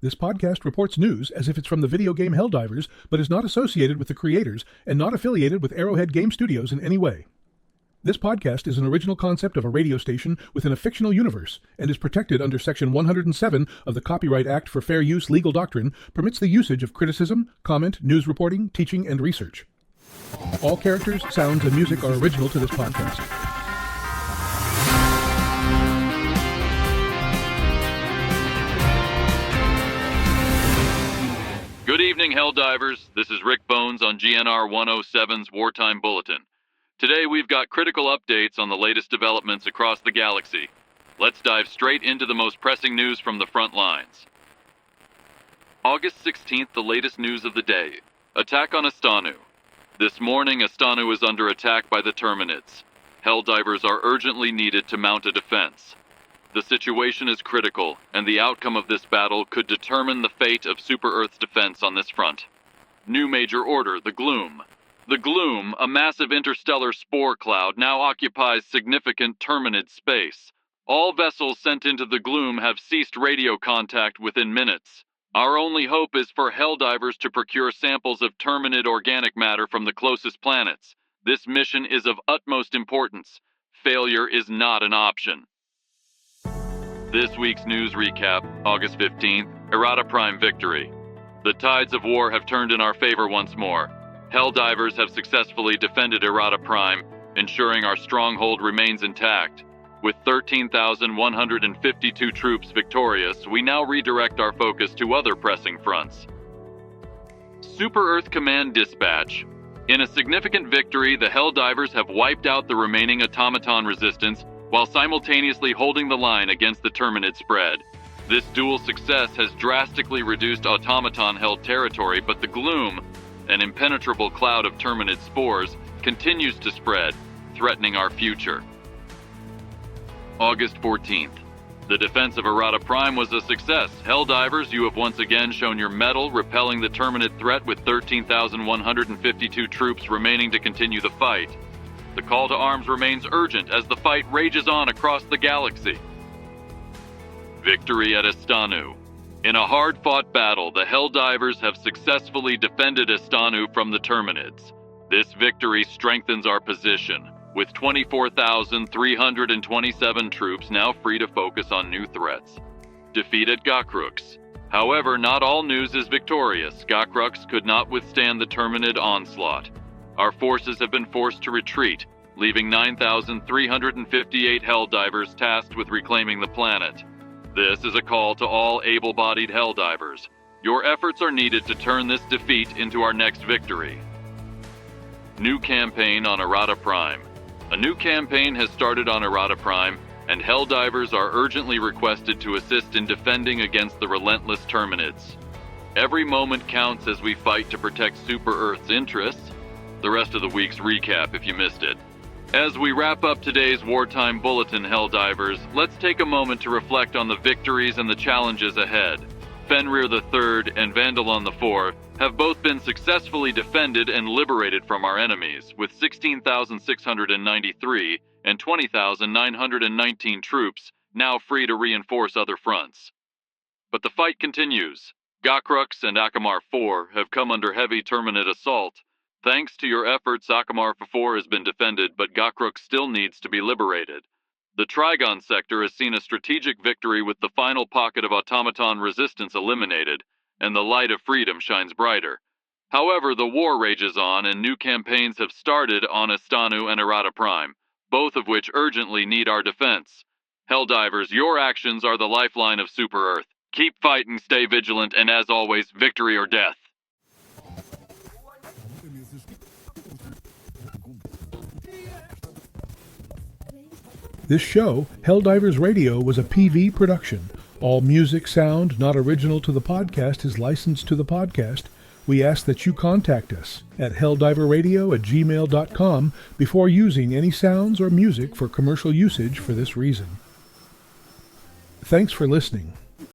This podcast reports news as if it's from the video game Helldivers, but is not associated with the creators and not affiliated with Arrowhead Game Studios in any way. This podcast is an original concept of a radio station within a fictional universe and is protected under Section 107 of the Copyright Act for Fair Use Legal Doctrine, permits the usage of criticism, comment, news reporting, teaching, and research. All characters, sounds, and music are original to this podcast. Good evening, Helldivers. This is Rick Bones on GNR 107's Wartime Bulletin. Today we've got critical updates on the latest developments across the galaxy. Let's dive straight into the most pressing news from the front lines. August 16th, the latest news of the day. Attack on Astanu. This morning, Astanu is under attack by the Terminids. Helldivers are urgently needed to mount a defense. The situation is critical, and the outcome of this battle could determine the fate of Super-Earth's defense on this front. New major order, the Gloom. The Gloom, a massive interstellar spore cloud, now occupies significant Terminid space. All vessels sent into the Gloom have ceased radio contact within minutes. Our only hope is for Helldivers to procure samples of Terminid organic matter from the closest planets. This mission is of utmost importance. Failure is not an option. This week's news recap, August 15th, Errata Prime victory. The tides of war have turned in our favor once more. Helldivers have successfully defended Errata Prime, ensuring our stronghold remains intact. With 13,152 troops victorious, we now redirect our focus to other pressing fronts. Super-Earth Command Dispatch. In a significant victory, the Helldivers have wiped out the remaining automaton resistance while simultaneously holding the line against the Terminid spread. This dual success has drastically reduced automaton-held territory, but the Gloom, an impenetrable cloud of Terminid spores, continues to spread, threatening our future. August 14th. The defense of Errata Prime was a success. Helldivers, you have once again shown your mettle, repelling the Terminid threat with 13,152 troops remaining to continue the fight. The call to arms remains urgent as the fight rages on across the galaxy. Victory at Astanu. In a hard-fought battle, the Helldivers have successfully defended Astanu from the Terminids. This victory strengthens our position, with 24,327 troops now free to focus on new threats. Defeat at Gokruks. However, not all news is victorious. Gokruks could not withstand the Terminid onslaught. Our forces have been forced to retreat, leaving 9,358 Helldivers tasked with reclaiming the planet. This is a call to all able-bodied Helldivers. Your efforts are needed to turn this defeat into our next victory. New campaign on Errata Prime. A new campaign has started on Errata Prime, and Helldivers are urgently requested to assist in defending against the relentless Terminids. Every moment counts as we fight to protect Super-Earth's interests. The rest of the week's recap if you missed it. As we wrap up today's Wartime Bulletin, Helldivers, let's take a moment to reflect on the victories and the challenges ahead. Fenrir III and Vandalon IV have both been successfully defended and liberated from our enemies, with 16,693 and 20,919 troops now free to reinforce other fronts. But the fight continues. Gokruks and Akamar IV have come under heavy Terminid assault. Thanks to your efforts, Akamar IV has been defended, but Gokruks still needs to be liberated. The Trigon sector has seen a strategic victory with the final pocket of automaton resistance eliminated, and the light of freedom shines brighter. However, the war rages on, and new campaigns have started on Astanu and Errata Prime, both of which urgently need our defense. Helldivers, your actions are the lifeline of Super-Earth. Keep fighting, stay vigilant, and as always, victory or death. This show, Helldivers Radio, was a PV production. All music, sound not original to the podcast is licensed to the podcast. We ask that you contact us at helldiverradio@gmail.com before using any sounds or music for commercial usage for this reason. Thanks for listening.